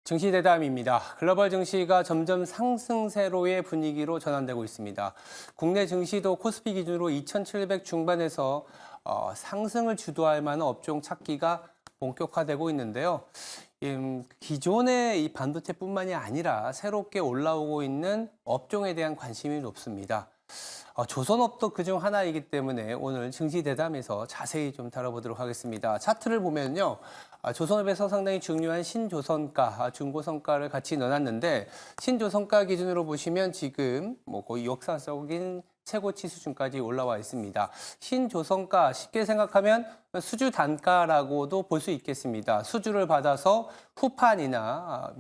증시대담입니다. 글로벌 증시가 점점 상승세로의 분위기로 전환되고 있습니다. 국내 증시도 코스피 기준으로 2,700 중반에서 상승을 주도할 만한 업종 찾기가 본격화되고 있는데요. 기존의 이 반도체뿐만이 아니라 새롭게 올라오고 있는 업종에 대한 관심이 높습니다. 조선업도 그중 하나이기 때문에 오늘 증시대담에서 자세히 좀 다뤄보도록 하겠습니다. 차트를 보면요. 조선업에서 상당히 중요한 신조선가, 중고선가를 같이 넣어놨는데 신조선가 기준으로 보시면 지금 거의 역사적인 최고치 수준까지 올라와 있습니다. 신조선가 쉽게 생각하면 수주 단가라고도 볼 수 있겠습니다. 수주를 받아서 후판이나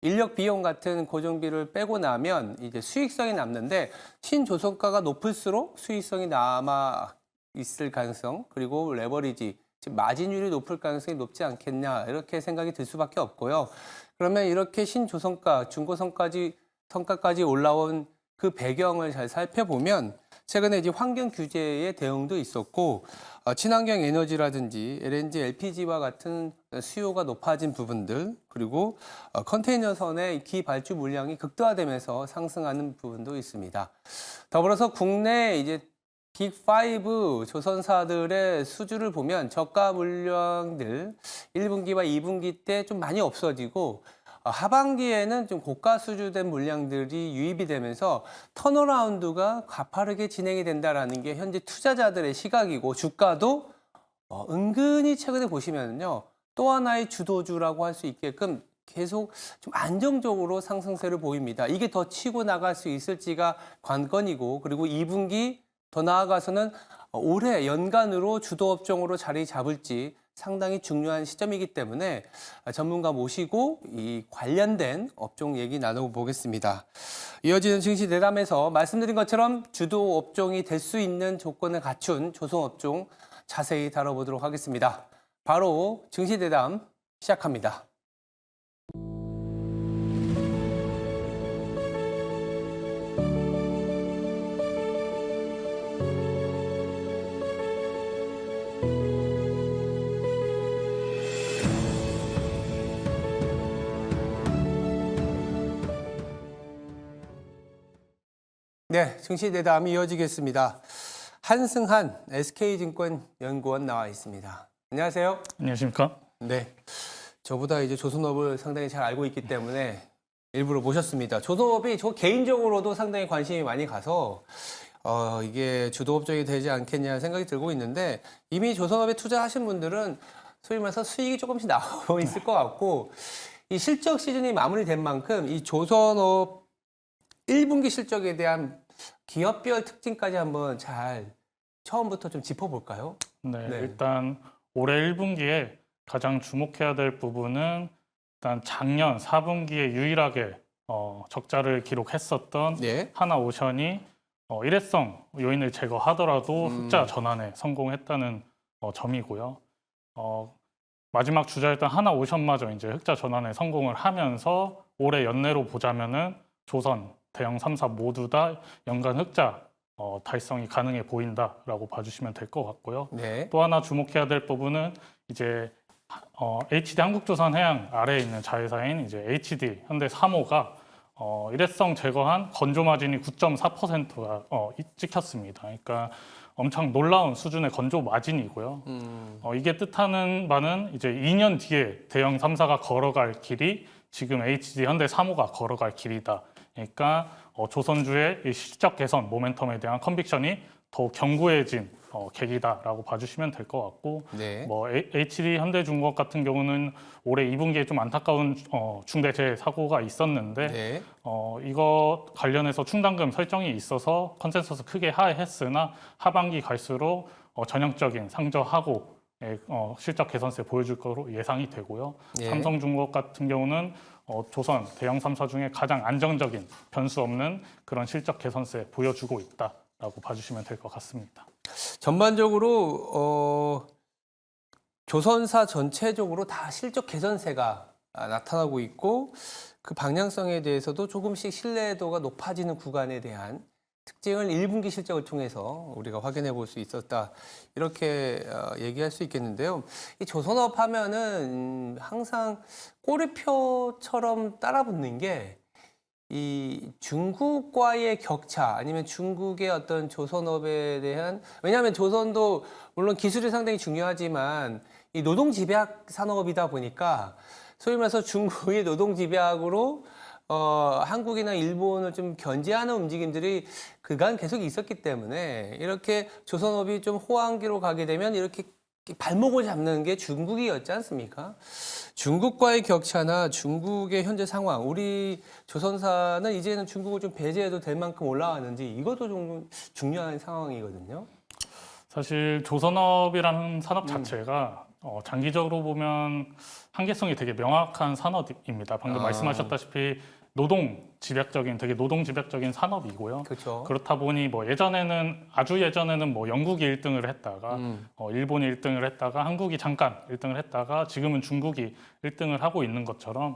인력 비용 같은 고정비를 빼고 나면 이제 수익성이 남는데 신조선가가 높을수록 수익성이 남아 있을 가능성 그리고 레버리지 즉 마진율이 높을 가능성이 높지 않겠냐 이렇게 생각이 들 수밖에 없고요. 그러면 이렇게 신조선가, 중고선가까지 올라온 그 배경을 잘 살펴보면 최근에 이제 환경 규제의 대응도 있었고 친환경 에너지라든지 LNG, LPG와 같은 수요가 높아진 부분들 그리고 컨테이너선의 기발주 물량이 극도화되면서 상승하는 부분도 있습니다. 더불어서 국내 이제 빅5 조선사들의 수주를 보면 저가 물량들 1분기와 2분기 때 좀 많이 없어지고 하반기에는 좀 고가 수주된 물량들이 유입이 되면서 턴어라운드가 가파르게 진행이 된다라는 게 현재 투자자들의 시각이고 주가도 은근히 최근에 보시면요. 또 하나의 주도주라고 할 수 있게끔 계속 좀 안정적으로 상승세를 보입니다. 이게 더 치고 나갈 수 있을지가 관건이고 그리고 2분기 더 나아가서는 올해 연간으로 주도업종으로 자리 잡을지 상당히 중요한 시점이기 때문에 전문가 모시고 이 관련된 업종 얘기 나눠보겠습니다. 이어지는 증시대담에서 말씀드린 것처럼 주도 업종이 될 수 있는 조건을 갖춘 조선업종 자세히 다뤄보도록 하겠습니다. 바로 증시대담 시작합니다. 네, 증시대담 이어지겠습니다. 한승한 SK증권 연구원 나와 있습니다. 안녕하세요. 안녕하십니까? 네, 저보다 이제 조선업을 상당히 잘 알고 있기 때문에 일부러 모셨습니다. 조선업이 저 개인적으로도 상당히 관심이 많이 가서 이게 주도업종이 되지 않겠냐 생각이 들고 있는데 이미 조선업에 투자하신 분들은 소위 말해서 수익이 조금씩 나오고 있을 것 같고 이 실적 시즌이 마무리된 만큼 이 조선업 1분기 실적에 대한 기업별 특징까지 한번 잘 처음부터 좀 짚어볼까요? 네, 네. 일단 올해 1분기에 가장 주목해야 될 부분은 일단 작년 4분기에 유일하게 적자를 기록했었던 네. 하나오션이 일회성 요인을 제거하더라도 흑자 전환에 성공했다는 점이고요. 마지막 주자였던 하나오션마저 이제 흑자 전환에 성공을 하면서 올해 연내로 보자면은 조선, 대형 3사 모두 다 연간 흑자 달성이 가능해 보인다라고 봐주시면 될 것 같고요. 네. 또 하나 주목해야 될 부분은 이제 HD 한국조선해양 아래에 있는 자회사인 이제 HD 현대3호가 일회성 제거한 건조 마진이 9.4%가 찍혔습니다. 그러니까 엄청 놀라운 수준의 건조 마진이고요. 이게 뜻하는 바는 이제 2년 뒤에 대형 3사가 걸어갈 길이 지금 HD 현대3호가 걸어갈 길이다. 그러니까 조선주의 이 실적 개선 모멘텀에 대한 컨빅션이 더 견고해진 계기다라고 봐주시면 될 것 같고, 네. HD 현대중공업 같은 경우는 올해 2분기에 좀 안타까운 중대재해 사고가 있었는데, 네. 이거 관련해서 충당금 설정이 있어서 컨센서스 크게 하회했으나 하반기 갈수록 전형적인 상저하고 실적 개선세 보여줄 거로 예상이 되고요. 예. 삼성중공업 같은 경우는 조선 대형 3사 중에 가장 안정적인 변수 없는 그런 실적 개선세 보여주고 있다라고 봐주시면 될 것 같습니다. 전반적으로 조선사 전체적으로 다 실적 개선세가 나타나고 있고 그 방향성에 대해서도 조금씩 신뢰도가 높아지는 구간에 대한 특징을 1분기 실적을 통해서 우리가 확인해 볼 수 있었다. 이렇게 얘기할 수 있겠는데요. 이 조선업 하면은 항상 꼬리표처럼 따라붙는 게 이 중국과의 격차 아니면 중국의 어떤 조선업에 대한 왜냐하면 조선도 물론 기술이 상당히 중요하지만 이 노동 집약 산업이다 보니까 소위 말해서 중국의 노동 집약으로 한국이나 일본을 좀 견제하는 움직임들이 그간 계속 있었기 때문에 이렇게 조선업이 좀 호황기로 가게 되면 이렇게 발목을 잡는 게 중국이었지 않습니까? 중국과의 격차나 중국의 현재 상황, 우리 조선사는 이제는 중국을 좀 배제해도 될 만큼 올라왔는지 이것도 좀 중요한 상황이거든요. 사실 조선업이라는 산업 자체가 장기적으로 보면 한계성이 되게 명확한 산업입니다. 방금 말씀하셨다시피 되게 노동 집약적인 산업이고요. 그렇죠. 그렇다 보니 뭐 아주 예전에는 뭐 영국이 1등을 했다가 일본이 1등을 했다가 한국이 잠깐 1등을 했다가 지금은 중국이 1등을 하고 있는 것처럼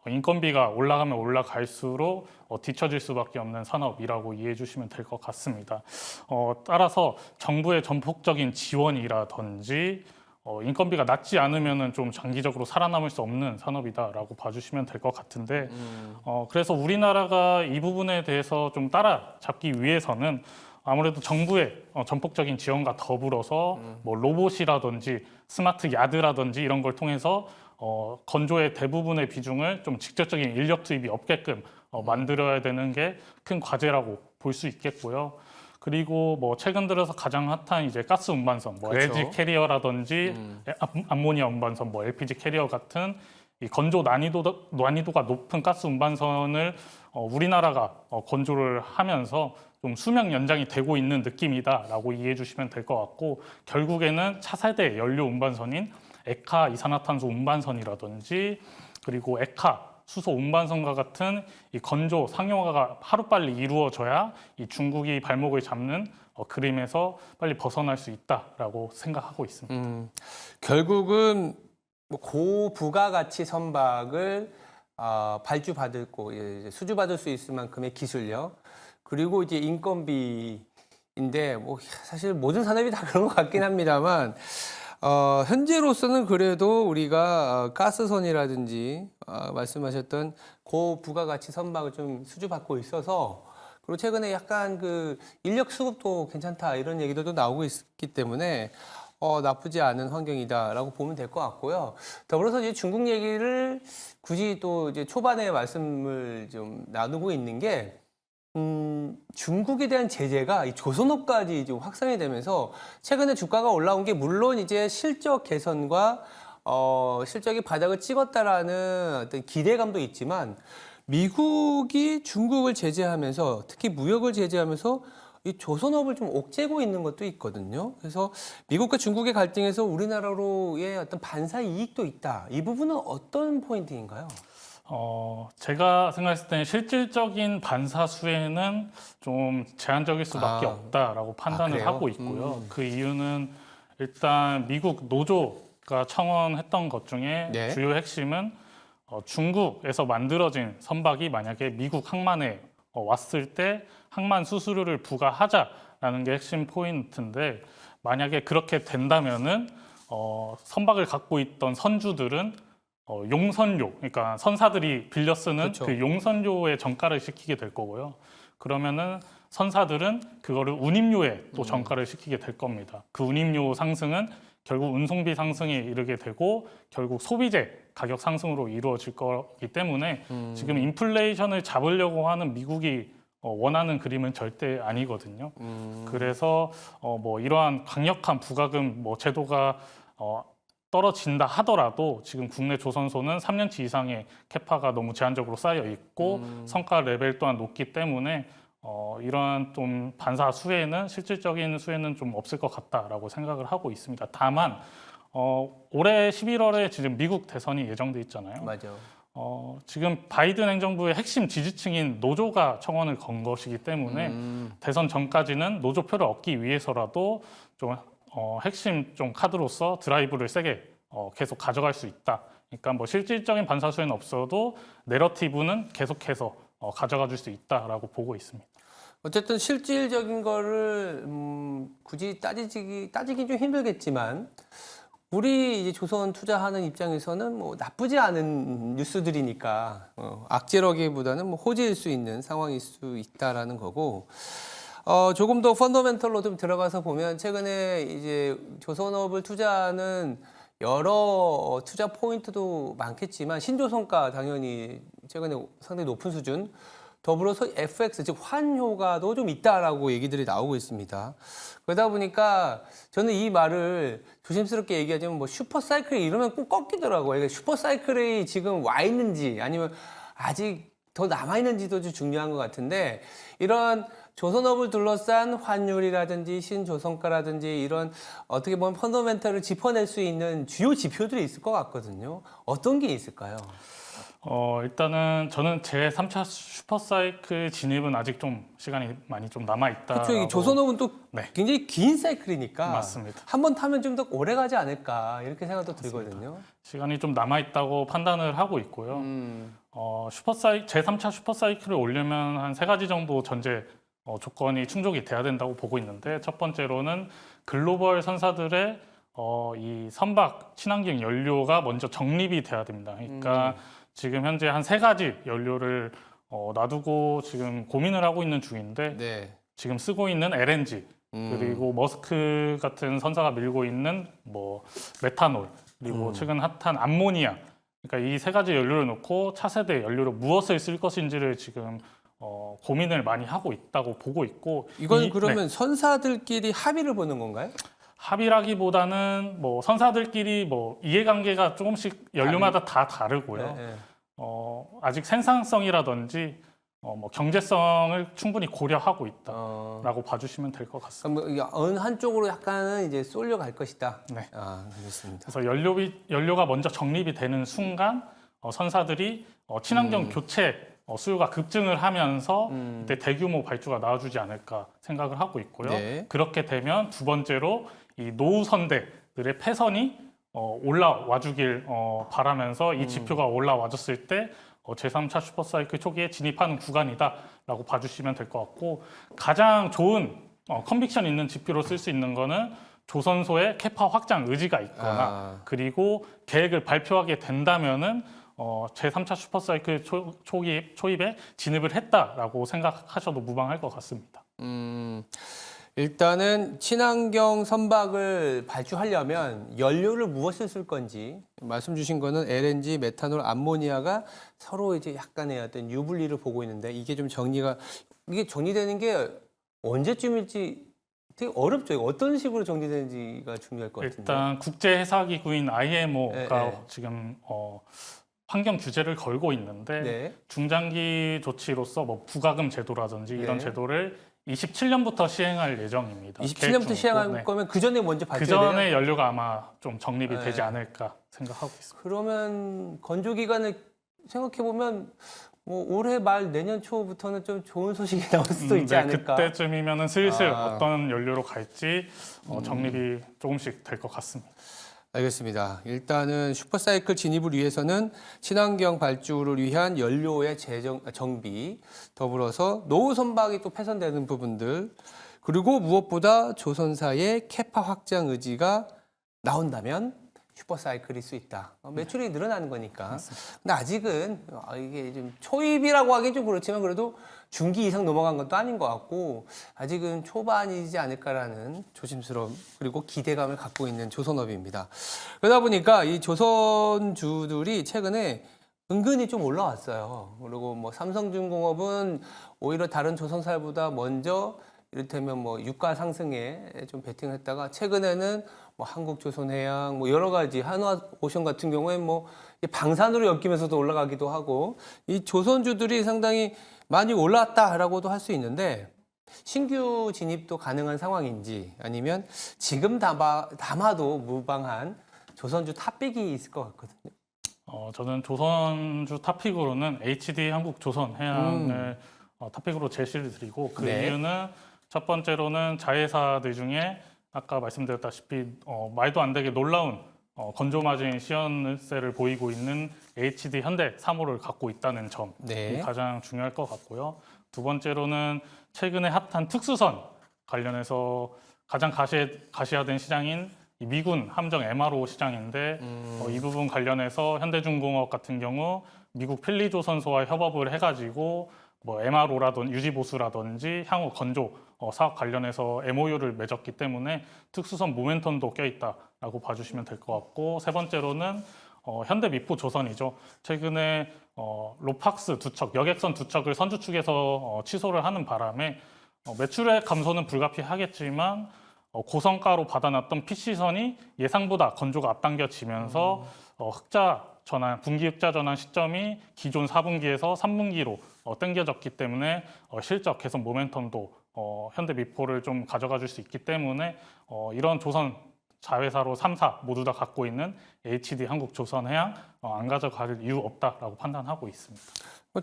인건비가 올라가면 올라갈수록 뒤처질 수밖에 없는 산업이라고 이해해 주시면 될 것 같습니다. 따라서 정부의 전폭적인 지원이라든지 인건비가 낮지 않으면은 좀 장기적으로 살아남을 수 없는 산업이다라고 봐주시면 될 것 같은데 그래서 우리나라가 이 부분에 대해서 좀 따라잡기 위해서는 아무래도 정부의 전폭적인 지원과 더불어서 뭐 로봇이라든지 스마트 야드라든지 이런 걸 통해서 건조의 대부분의 비중을 좀 직접적인 인력 투입이 없게끔 만들어야 되는 게 큰 과제라고 볼 수 있겠고요. 그리고 뭐 최근 들어서 가장 핫한 이제 가스 운반선, 뭐 그렇죠. LG 캐리어라든지 암모니아 운반선, 뭐 LPG 캐리어 같은 이 건조 난이도가 높은 가스 운반선을 우리나라가 건조를 하면서 좀 수명 연장이 되고 있는 느낌이다라고 이해해 주시면 될 것 같고 결국에는 차세대 연료 운반선인 에카 이산화탄소 운반선이라든지 그리고 에카 수소 운반선과 같은 이 건조 상용화가 하루빨리 이루어져야 이 중국이 발목을 잡는 그림에서 빨리 벗어날 수 있다라고 생각하고 있습니다. 결국은 뭐 고부가가치 선박을 발주받을 거 수주받을 수 있을 만큼의 기술력 그리고 이제 인건비인데 뭐 사실 모든 산업이 다 그런 것 같긴 합니다만 현재로서는 그래도 우리가 가스선이라든지 말씀하셨던 고부가가치 선박을 좀 수주받고 있어서 그리고 최근에 약간 그 인력 수급도 괜찮다 이런 얘기들도 나오고 있기 때문에 나쁘지 않은 환경이다라고 보면 될 것 같고요. 더불어서 이제 중국 얘기를 굳이 또 이제 초반에 말씀을 좀 나누고 있는 게 중국에 대한 제재가 이 조선업까지 좀 확산이 되면서 최근에 주가가 올라온 게 물론 이제 실적 개선과 실적이 바닥을 찍었다라는 어떤 기대감도 있지만 미국이 중국을 제재하면서 특히 무역을 제재하면서 이 조선업을 좀 옥죄고 있는 것도 있거든요. 그래서 미국과 중국의 갈등에서 우리나라로의 어떤 반사 이익도 있다. 이 부분은 어떤 포인트인가요? 제가 생각했을 때는 실질적인 반사 수혜는 좀 제한적일 수밖에 없다라고 판단을 그래요? 하고 있고요. 그 이유는 일단 미국 노조가 청원했던 것 중에 네. 주요 핵심은 중국에서 만들어진 선박이 만약에 미국 항만에 왔을 때 항만 수수료를 부과하자라는 게 핵심 포인트인데 만약에 그렇게 된다면은 선박을 갖고 있던 선주들은 용선료, 그러니까 선사들이 빌려 쓰는 그렇죠. 그 용선료에 정가를 시키게 될 거고요. 그러면은 선사들은 그거를 운임료에 또 정가를 시키게 될 겁니다. 그 운임료 상승은 결국 운송비 상승에 이르게 되고 결국 소비재 가격 상승으로 이루어질 거기 때문에 지금 인플레이션을 잡으려고 하는 미국이 원하는 그림은 절대 아니거든요. 그래서 뭐 이러한 강력한 부가금 뭐 제도가 떨어진다 하더라도 지금 국내 조선소는 3년치 이상의 캐파가 너무 제한적으로 쌓여 있고 성과 레벨 또한 높기 때문에 이러한 좀 반사 수혜는 실질적인 수혜는 좀 없을 것 같다라고 생각을 하고 있습니다. 다만 올해 11월에 지금 미국 대선이 예정돼 있잖아요. 맞아. 지금 바이든 행정부의 핵심 지지층인 노조가 청원을 건 것이기 때문에 대선 전까지는 노조표를 얻기 위해서라도 좀 핵심 좀 카드로서 드라이브를 세게 계속 가져갈 수 있다. 그러니까 뭐 실질적인 반사 수혜는 없어도 내러티브는 계속해서 가져가 줄 수 있다라고 보고 있습니다. 어쨌든 실질적인 거를 굳이 따지긴 좀 힘들겠지만 우리 이제 조선 투자하는 입장에서는 뭐 나쁘지 않은 뉴스들이니까 악재라기보다는 뭐 호재일 수 있는 상황일 수 있다라는 거고. 조금 더 펀더멘털로 좀 들어가서 보면 최근에 이제 조선업을 투자하는 여러 투자 포인트도 많겠지만 신조선가 당연히 최근에 상당히 높은 수준, 더불어서 FX 즉 환효과도 좀 있다라고 얘기들이 나오고 있습니다. 그러다 보니까 저는 이 말을 조심스럽게 얘기하자면 뭐 슈퍼사이클이 이러면 꼭 꺾이더라고요. 그러니까 슈퍼사이클이 지금 와 있는지 아니면 아직 더 남아 있는지도 좀 중요한 것 같은데, 이런 조선업을 둘러싼 환율이라든지 신조선가라든지 이런 어떻게 보면 펀더멘털을 짚어낼 수 있는 주요 지표들이 있을 것 같거든요. 어떤 게 있을까요? 일단은 저는 제 3차 슈퍼사이클 진입은 아직 좀 시간이 많이 좀 남아 있다. 그렇죠. 이 조선업은 또 네. 굉장히 긴 사이클이니까 맞습니다. 한 번 타면 좀 더 오래 가지 않을까 이렇게 생각도 들거든요. 시간이 좀 남아 있다고 판단을 하고 있고요. 제 3차 슈퍼사이클을 오려면 한 세 가지 정도 전제 조건이 충족이 돼야 된다고 보고 있는데, 첫 번째로는 글로벌 선사들의 이 선박 친환경 연료가 먼저 정립이 돼야 됩니다. 그러니까 지금 현재 한 세 가지 연료를 놔두고 지금 고민을 하고 있는 중인데, 네. 지금 쓰고 있는 LNG, 그리고 머스크 같은 선사가 밀고 있는 뭐 메탄올, 그리고 최근 핫한 암모니아. 그러니까 이 세 가지 연료를 놓고 차세대 연료로 무엇을 쓸 것인지를 지금 고민을 많이 하고 있다고 보고 있고, 이건 네. 그러면 선사들끼리 합의를 보는 건가요? 합의라기보다는 뭐 선사들끼리 뭐 이해관계가 조금씩 연료마다 다 다르고요. 네. 아직 생산성이라든지 뭐 경제성을 충분히 고려하고 있다라고 봐주시면 될 것 같습니다. 그럼 뭐 어느 한쪽으로 약간은 이제 쏠려갈 것이다. 네. 알겠습니다. 그래서 연료가 먼저 정립이 되는 순간 선사들이 친환경 교체 수요가 급증을 하면서 이때 대규모 발주가 나와주지 않을까 생각을 하고 있고요. 네. 그렇게 되면 두 번째로 이 노후 선대들의 패선이 올라와주길 바라면서 이 지표가 올라와줬을 때 제3차 슈퍼사이클 초기에 진입하는 구간이다라고 봐주시면 될 것 같고, 가장 좋은 컨빅션 있는 지표로 쓸 수 있는 거는 조선소의 캐파 확장 의지가 있거나 그리고 계획을 발표하게 된다면은 제3차 슈퍼사이클 초입에 진입을 했다라고 생각하셔도 무방할 것 같습니다. 일단은 친환경 선박을 발주하려면 연료를 무엇을 쓸 건지 말씀 주신 거는 LNG, 메탄올, 암모니아가 서로 이제 약간의 어떤 유불리를 보고 있는데 이게 정리되는 게 언제쯤일지 되게 어렵죠. 어떤 식으로 정리되는지가 중요할 것 같은데. 일단 국제해사기구인 IMO가 네. 지금 환경 규제를 걸고 있는데 네. 중장기 조치로서 뭐 부가금 제도라든지 이런 네. 제도를 27년부터 시행할 예정입니다. 27년부터 시행할 네. 거면 그 전에 먼저 그 발표해야 돼요? 전에 연료가 아마 좀 정립이 네. 되지 않을까 생각하고 있습니다. 그러면 건조 기간을 생각해 보면 뭐 올해 말 내년 초부터는 좀 좋은 소식이 나올 수도 있지 않을까? 그때쯤이면은 슬슬 어떤 연료로 갈지 정립이 조금씩 될 것 같습니다. 알겠습니다. 일단은 슈퍼사이클 진입을 위해서는 친환경 발주를 위한 연료의 정비, 더불어서 노후 선박이 또 폐선되는 부분들, 그리고 무엇보다 조선사의 캐파 확장 의지가 나온다면 슈퍼사이클일 수 있다. 매출이 늘어나는 거니까. 근데 아직은 이게 좀 초입이라고 하긴 좀 그렇지만 그래도 중기 이상 넘어간 것도 아닌 것 같고 아직은 초반이지 않을까라는 조심스러움 그리고 기대감을 갖고 있는 조선업입니다. 그러다 보니까 이 조선주들이 최근에 은근히 좀 올라왔어요. 그리고 뭐 삼성중공업은 오히려 다른 조선사보다 먼저 이를테면 뭐 유가 상승에 좀 베팅을 했다가 최근에는 뭐 한국조선해양 뭐 여러 가지 한화오션 같은 경우에 뭐 방산으로 엮이면서도 올라가기도 하고 이 조선주들이 상당히 많이 올랐다라고도 할 수 있는데 신규 진입도 가능한 상황인지 아니면 지금 담아도 무방한 조선주 탑픽이 있을 것 같거든요. 저는 조선주 탑픽으로는 HD 한국조선해양을 탑픽으로 제시를 드리고 그 네. 이유는 첫 번째로는 자회사들 중에 아까 말씀드렸다시피 말도 안 되게 놀라운 건조 마진 시연세를 보이고 있는 HD 현대 3호를 갖고 있다는 점이 네. 가장 중요할 것 같고요. 두 번째로는 최근에 핫한 특수선 관련해서 가장 가시화된 시장인 이 미군 함정 MRO 시장인데 이 부분 관련해서 현대중공업 같은 경우 미국 필리조선소와 협업을 해가지고 뭐 MRO라든지 유지보수라든지 향후 건조 사업 관련해서 MOU를 맺었기 때문에 특수선 모멘텀도 껴있다라고 봐주시면 될 것 같고, 세 번째로는 현대미포조선이죠. 최근에 로팍스 두 척, 여객선 두 척을 선주 측에서 취소를 하는 바람에 매출액 감소는 불가피하겠지만 고성가로 받아놨던 PC선이 예상보다 건조가 앞당겨지면서 흑자 전환, 분기 흑자 전환 시점이 기존 4분기에서 3분기로 당겨졌기 때문에 실적 개선 모멘텀도 현대미포를 좀 가져가 줄 수 있기 때문에 이런 조선 자회사로 3사 모두 다 갖고 있는 HD 한국조선해양 안 가져갈 이유 없다라고 판단하고 있습니다.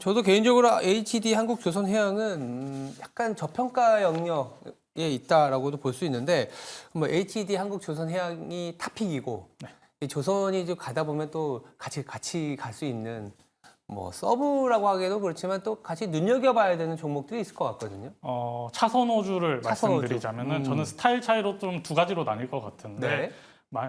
저도 개인적으로 HD 한국조선해양은 약간 저평가 영역에 있다라고도 볼 수 있는데, 뭐 HD 한국조선해양이 탑픽이고 이 조선이 좀 가다 보면 또 같이 갈 수 있는 뭐 서브라고 하기도 그렇지만 또 같이 눈여겨봐야 되는 종목들이 있을 것 같거든요. 차선호주를 차선호주. 말씀드리자면은 저는 스타일 차이로 좀 두 가지로 나뉠 것 같은데,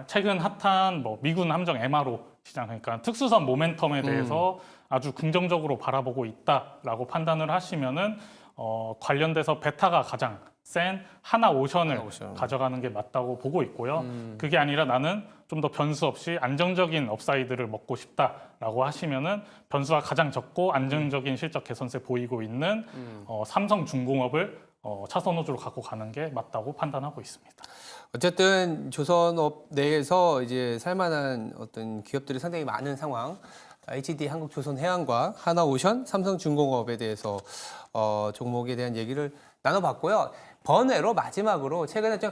최근 핫한 뭐 미군 함정 MRO 시장, 그러니까 특수선 모멘텀에 대해서 아주 긍정적으로 바라보고 있다라고 판단을 하시면은 관련돼서 베타가 가장 센 하나오션을 가져가는 게 맞다고 보고 있고요. 그게 아니라 나는 좀 더 변수 없이 안정적인 업사이드를 먹고 싶다라고 하시면은 변수가 가장 적고 안정적인 실적 개선세 보이고 있는 삼성중공업을 차선호주로 갖고 가는 게 맞다고 판단하고 있습니다. 어쨌든 조선업 내에서 이제 살만한 어떤 기업들이 상당히 많은 상황. HD 한국조선해양과 하나오션, 삼성중공업에 대해서 종목에 대한 얘기를 나눠봤고요. 번외로 마지막으로 최근에 좀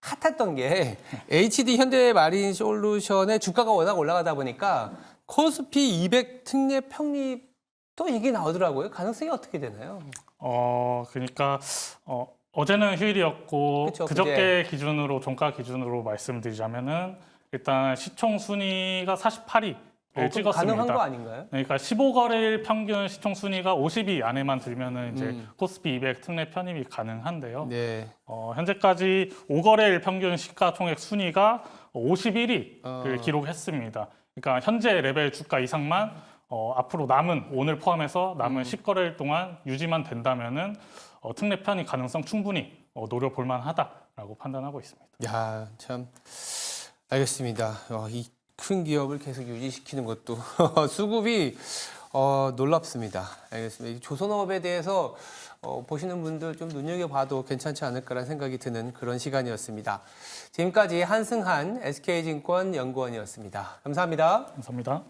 핫했던 게 HD 현대마린솔루션의 주가가 워낙 올라가다 보니까 코스피 200 특례 평립도 얘기 나오더라고요. 가능성이 어떻게 되나요? 그러니까 어제는 휴일이었고 그쵸, 그저께 기준으로 종가 기준으로 말씀드리자면은 일단 시총 순위가 48위. 찍었습니다. 가능한 거 아닌가요? 그러니까 15거래일 평균 시총 순위가 50위 안에만 들면은 이제 코스피 200 특례 편입이 가능한데요. 네. 현재까지 5거래일 평균 시가총액 순위가 51위를 기록했습니다. 그러니까 현재 레벨 주가 이상만 앞으로 오늘 포함해서 남은 10거래일 동안 유지만 된다면은 특례 편입 가능성 충분히 노려볼 만하다라고 판단하고 있습니다. 야, 참 알겠습니다. 이 큰 기업을 계속 유지시키는 것도 수급이 놀랍습니다. 알겠습니다. 조선업에 대해서 보시는 분들 좀 눈여겨봐도 괜찮지 않을까라는 생각이 드는 그런 시간이었습니다. 지금까지 한승한 SK증권 연구원이었습니다. 감사합니다. 감사합니다.